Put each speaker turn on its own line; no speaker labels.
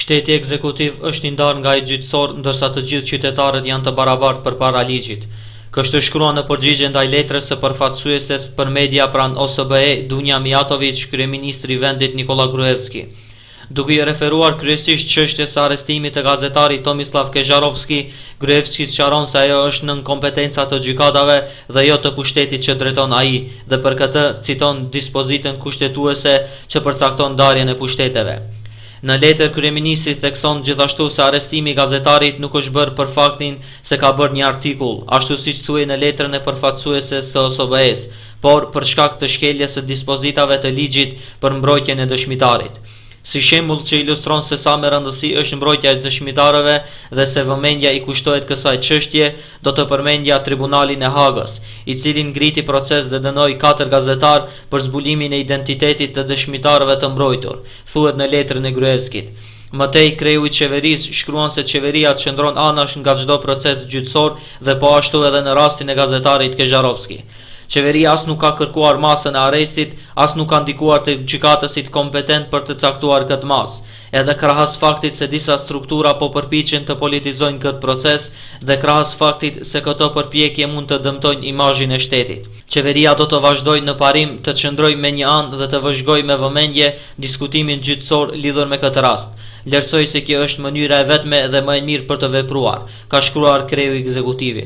Shteti ekzekutiv është i ndarë nga i gjyqësor, ndërsa të gjithë qytetarët janë të barabartë përpara ligjit. Kështu shkruan në përgjigje ndaj letrës së përfaqësueses për media pranë OSBE Dunja Mijatović, kryeministri i vendit Nikola Gruevski. Duke i referuar kryesisht çështjes së arrestimit të gazetarit Tomislav Kežarovski, Gruevski sqaron se ajo është nën kompetenca të gjykatave dhe jo të pushtetit që drejton ai, dhe për këtë citon dispozitën kushtetuese që përcakton ndarjen e pushteteve. Në letër, kryeministri thekson gjithashtu se arrestimi i gazetarit nuk është bërë për faktin se ka bërë një artikull, ashtu siç thuhej në letrën e përfaqësueses së OSBE-s, por për shkak të shkeljes së dispozitave të ligjit për mbrojtjen e dëshmitarit. Si shembull që ilustron se sa me rëndësi është mbrojtja e dëshmitarëve dhe se vëmendja i kushtohet kësaj çështje, do të përmendja Tribunalin e Hagës, i cili ngriti proces dhe dënoi 4 gazetar për zbulimin e identitetit të dëshmitarëve të mbrojtur, thuhet në letrën e Gruevskit. Mëtej, kreu i qeverisë shkruan se qeveria qëndron anash nga çdo proces gjyqësor dhe po ashtu edhe në rastin e gazetarit Kežarovski. Qeveria as nuk ka kërkuar masën e arrestit, as nuk ka ndikuar te gjykatësit kompetent për të caktuar këtë masë, edhe krahas faktit se disa struktura po përpiqen të politizojnë këtë proces dhe krahas faktit se këto përpjekje mund të dëmtojnë imazhin e shtetit. Qeveria do të vazhdojë në parim të qëndrojë me një anë dhe të vëzhgojë me vëmendje diskutimin gjyqësor lidhur me këtë rast. Vlerësoj se kjo është mënyra e vetme dhe më e mirë për të vepruar, ka shkruar kreu i ekzekutivit.